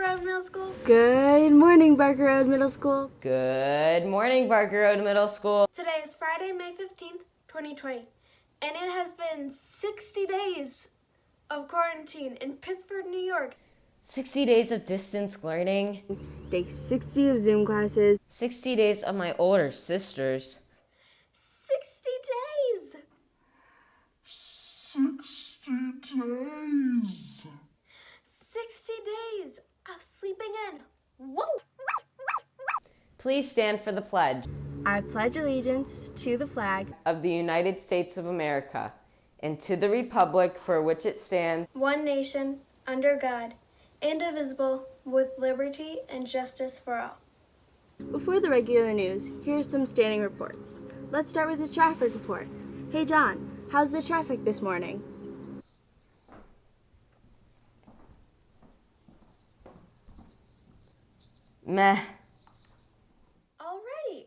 Road Middle School. Good morning, Barker Road Middle School. Good morning, Barker Road Middle School. Today is Friday, May 15th, 2020, and it has been 60 days of quarantine in Pittsburgh, New York. 60 days of distance learning. Day 60 of Zoom classes. 60 days of my older sisters. 60 days! 60 days. 60 days of sleeping in. Whoa! Please stand for the pledge I pledge allegiance to the flag of the United States of America and to the republic for which it stands, One nation, under God, indivisible, with liberty and justice for all. Before the regular news, here's some standing reports. Let's start with the traffic report. Hey John, how's the traffic this morning? meh. Alrighty,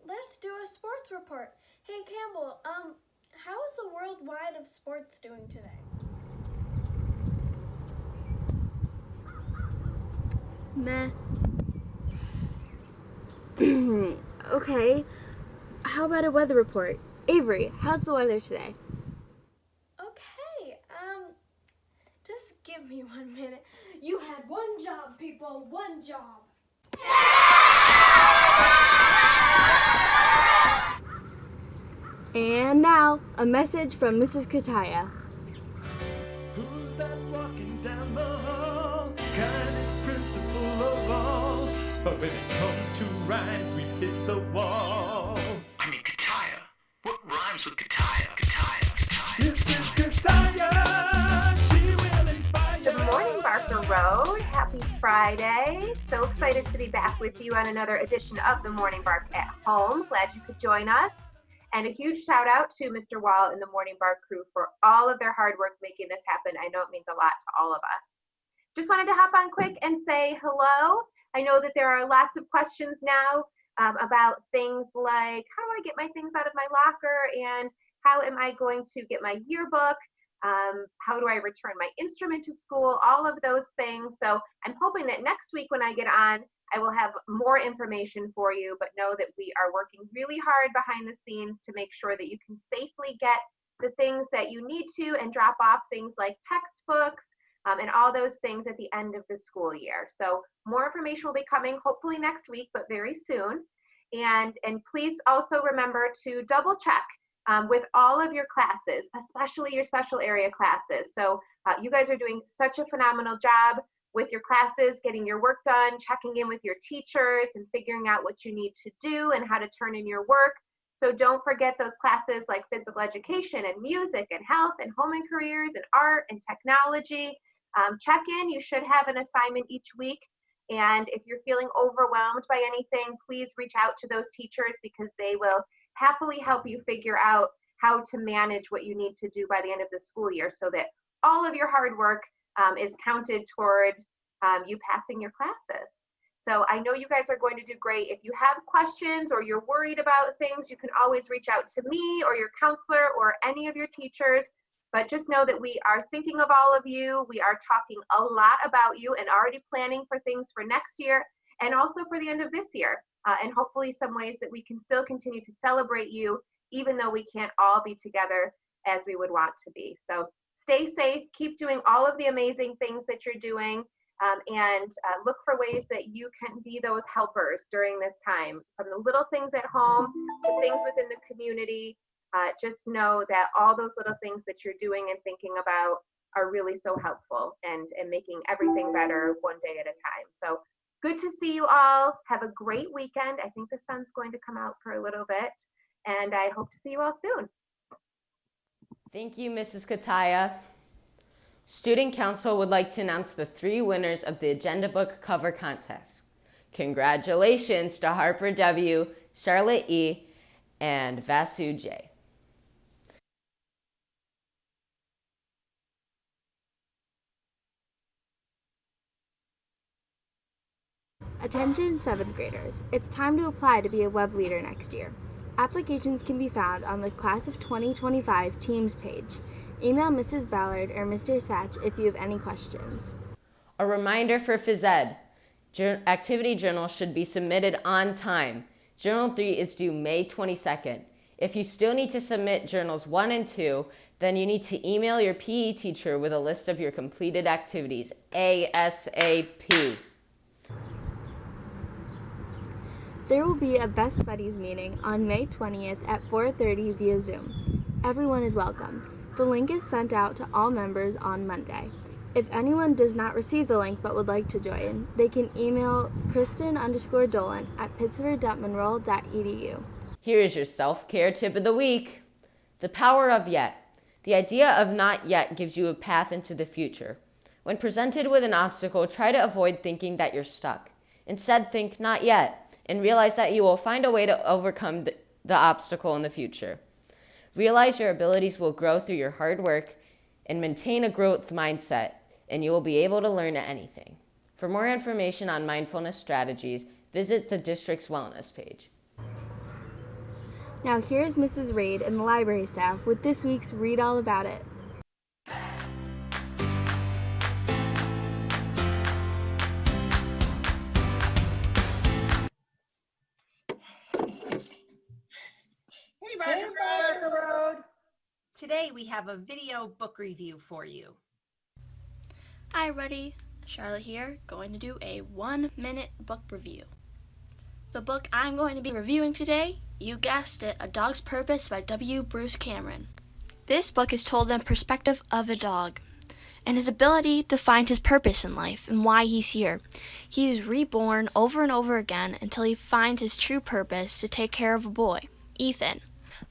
let's do a sports report. Hey Campbell, how is the worldwide of sports doing today? Meh. Okay, how about a weather report? Avery, how's the weather today? Okay, just give me 1 minute. You had one job, people, one job. And now, a message from Mrs. Kataya. Who's that walking down the hall? Kindest principal of all. But when it comes to rhymes, we've hit the wall. I mean, Kataya. What rhymes with Kataya? Kataya. This is Kataya. She will inspire. Good morning, Barker Road. Happy Friday. So excited to be back with you on another edition of the Morning Bark at Home. Glad you could join us. And a huge shout out to Mr. Wall and the Morning Bark crew for all of their hard work making this happen. I know it means a lot to all of us. Just wanted to hop on quick and say hello. I know that there are lots of questions now about things like, how do I get my things out of my locker, and how am I going to get my yearbook? How do I return my instrument to school? All of those things. So I'm hoping that next week when I get on, I will have more information for you, but know that we are working really hard behind the scenes to make sure that you can safely get the things that you need to and drop off things like textbooks and all those things at the end of the school year. So more information will be coming hopefully next week, but very soon. And please also remember to double check with all of your classes, especially your special area classes. So you guys are doing such a phenomenal job with your classes, getting your work done, checking in with your teachers and figuring out what you need to do and how to turn in your work. So don't forget those classes like physical education and music and health and home and careers and art and technology. Check in, you should have an assignment each week. And if you're feeling overwhelmed by anything, please reach out to those teachers because they will happily help you figure out how to manage what you need to do by the end of the school year so that all of your hard work is counted toward you passing your classes. So I know you guys are going to do great. If you have questions or you're worried about things, you can always reach out to me or your counselor or any of your teachers. But just know that we are thinking of all of you. We are talking a lot about you and already planning for things for next year and also for the end of this year. And hopefully some ways that we can still continue to celebrate you, even though we can't all be together as we would want to be. So stay safe, keep doing all of the amazing things that you're doing, and look for ways that you can be those helpers during this time, from the little things at home to things within the community. Just know that all those little things that you're doing and thinking about are really so helpful and making everything better one day at a time. So good to see you all. Have a great weekend. I think the sun's going to come out for a little bit, and I hope to see you all soon. Thank you, Mrs. Kataya. Student Council would like to announce the 3 winners of the Agenda Book Cover Contest. Congratulations to Harper W., Charlotte E., and Vasu J. Attention 7th graders, it's time to apply to be a web leader next year. Applications can be found on the Class of 2025 Teams page. Email Mrs. Ballard or Mr. Satch if you have any questions. A reminder for phys ed. Activity journals should be submitted on time. Journal 3 is due May 22nd. If you still need to submit journals 1 and 2, then you need to email your PE teacher with a list of your completed activities ASAP. There will be a Best Buddies meeting on May 20th at 4:30 via Zoom. Everyone is welcome. The link is sent out to all members on Monday. If anyone does not receive the link but would like to join, they can email Kristen_Dolan at pittsford.monroe.edu. Here is your self-care tip of the week. The power of yet. The idea of not yet gives you a path into the future. When presented with an obstacle, try to avoid thinking that you're stuck. Instead, think not yet, and realize that you will find a way to overcome the obstacle in the future. Realize your abilities will grow through your hard work and maintain a growth mindset, and you will be able to learn anything. For more information on mindfulness strategies, visit the district's wellness page. Now here's Mrs. Reid and the library staff with this week's Read All About It. Hey, Barker Road. Today we have a video book review for you. Hi, everybody. Charlotte here, going to do a 1-minute book review. The book I'm going to be reviewing today, you guessed it, A Dog's Purpose by W. Bruce Cameron. This book is told in the perspective of a dog and his ability to find his purpose in life and why he's here. He is reborn over and over again until he finds his true purpose to take care of a boy, Ethan.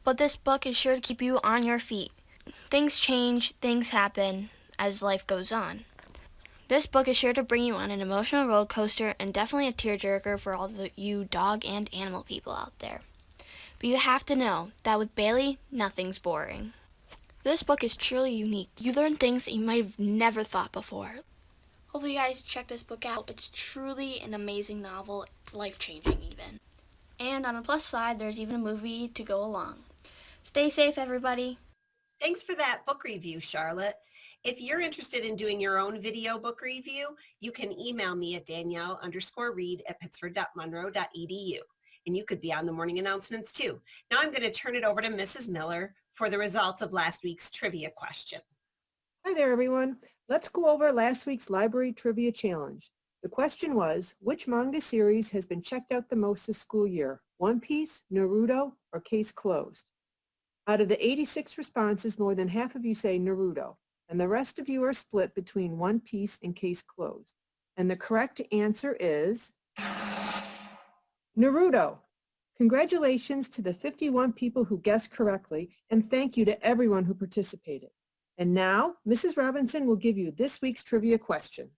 But this book is sure to keep you on your feet. Things change, things happen as life goes on. This book is sure to bring you on an emotional roller coaster and definitely a tearjerker for all of you dog and animal people out there. But you have to know that with Bailey, nothing's boring. This book is truly unique. You learn things that you might have never thought before. Hopefully you guys check this book out. It's truly an amazing novel, life-changing even. And on the plus side, there's even a movie to go along. Stay safe, everybody. Thanks for that book review, Charlotte. If you're interested in doing your own video book review, you can email me at danielle_reed@pittsford.monroe.edu. And you could be on the morning announcements too. Now I'm going to turn it over to Mrs. Miller for the results of last week's trivia question. Hi there, everyone. Let's go over last week's library trivia challenge. The question was, which manga series has been checked out the most this school year? One Piece, Naruto, or Case Closed? Out of the 86 responses, more than half of you say Naruto, and the rest of you are split between One Piece and Case Closed. And the correct answer is Naruto. Congratulations to the 51 people who guessed correctly, and thank you to everyone who participated. And now, Mrs. Robinson will give you this week's trivia question.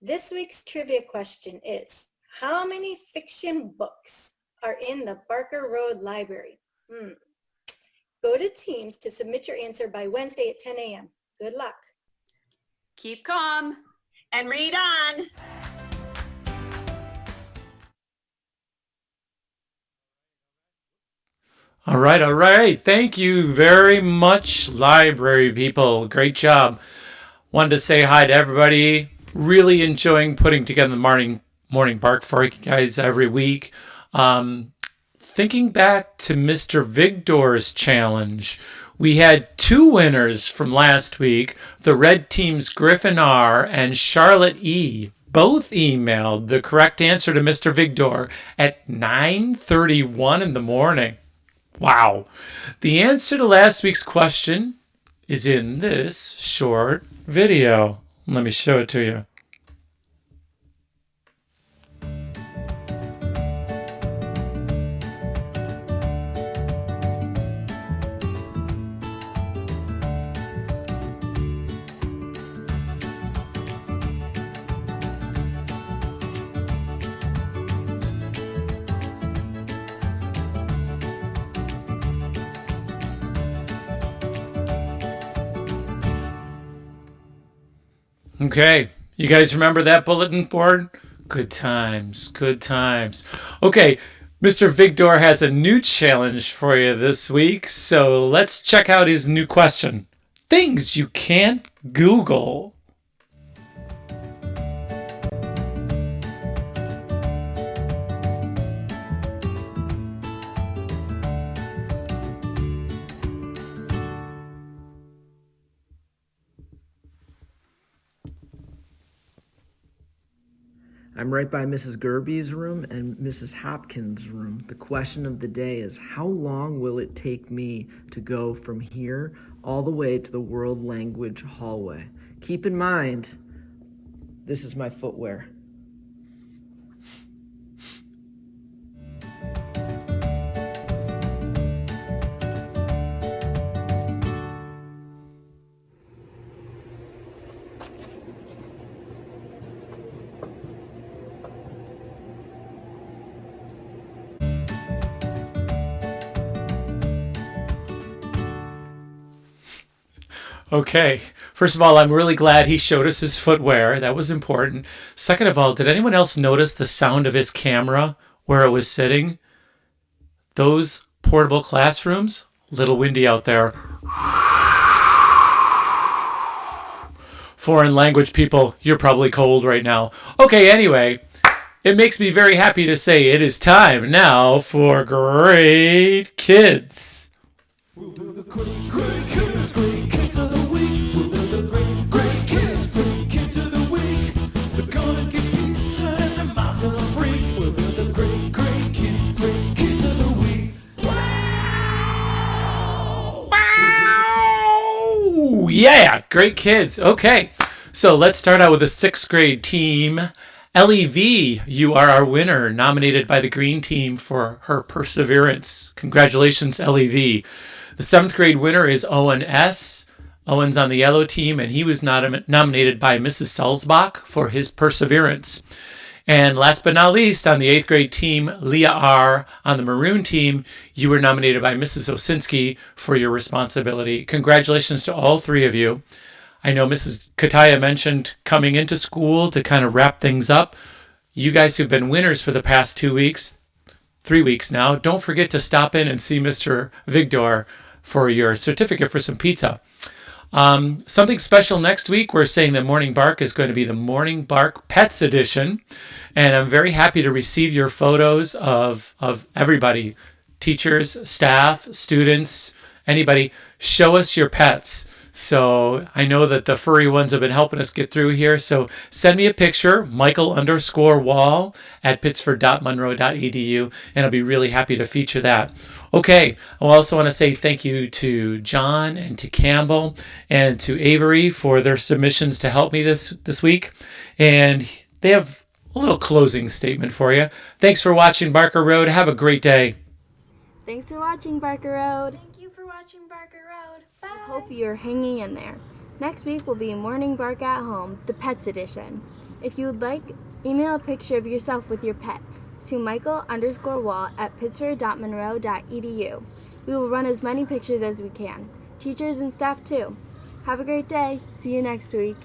This week's trivia question is, how many fiction books are in the Barker Road Library? Go to Teams to submit your answer by Wednesday at 10 a.m. Good luck. Keep calm and read on. All right. Thank you very much, library people. Great job. Wanted to say hi to everybody. Really enjoying putting together the morning bark for you guys every week. Thinking back to Mr. Vigdor's challenge, we had 2 winners from last week. The red team's Griffin R. and Charlotte E. both emailed the correct answer to Mr. Vigdor at 9:31 in the morning. Wow. The answer to last week's question is in this short video. Let me show it to you. Okay, you guys remember that bulletin board? Good times. Okay, Mr. Vigdor has a new challenge for you this week, so let's check out his new question. Things you can't Google. I'm right by Mrs. Gerby's room and Mrs. Hopkins' room. The question of the day is, how long will it take me to go from here all the way to the world language hallway? Keep in mind, this is my footwear. Okay. First of all, I'm really glad he showed us his footwear. That was important. Second of all, did anyone else notice the sound of his camera where it was sitting? Those portable classrooms, a little windy out there. Foreign language people, you're probably cold right now. Okay, anyway, it makes me very happy to say it is time now for Great Kids. Great kids of the week. We'll be the great kids of the week. They're gonna get pizza and the mom's gonna freak. We'll be the great kids of the week. Wow! Yeah, great kids. Okay, so let's start out with the 6th grade team. LEV, you are our winner, nominated by the green team for her perseverance. Congratulations, LEV. The 7th grade winner is Owen S. Owen's on the yellow team, and he was nominated by Mrs. Salzbach for his perseverance. And last but not least, on the 8th grade team, Leah R. On the maroon team, you were nominated by Mrs. Osinski for your responsibility. Congratulations to all three of you. I know Mrs. Kataya mentioned coming into school to kind of wrap things up. You guys who've been winners for the past 2 weeks, 3 weeks now, don't forget to stop in and see Mr. Vigdor for your certificate for some pizza. Something special next week. We're saying that Morning Bark is going to be the Morning Bark Pets Edition. And I'm very happy to receive your photos of everybody, teachers, staff, students, anybody. Show us your pets. So I know that the furry ones have been helping us get through here. So send me a picture, Michael_Wall at pittsford.monroe.edu, and I'll be really happy to feature that. Okay, I also want to say thank you to John and to Campbell and to Avery for their submissions to help me this week. And they have a little closing statement for you. Thanks for watching Barker Road. Have a great day. Thanks for watching Barker Road. Thank you for watching Barker Road. Bye. I hope you're hanging in there. Next week will be Morning Bark at Home, the Pets Edition. If you would like, email a picture of yourself with your pet to Michael_Wall at pittsford.monroe.edu. We will run as many pictures as we can. Teachers and staff too. Have a great day. See you next week.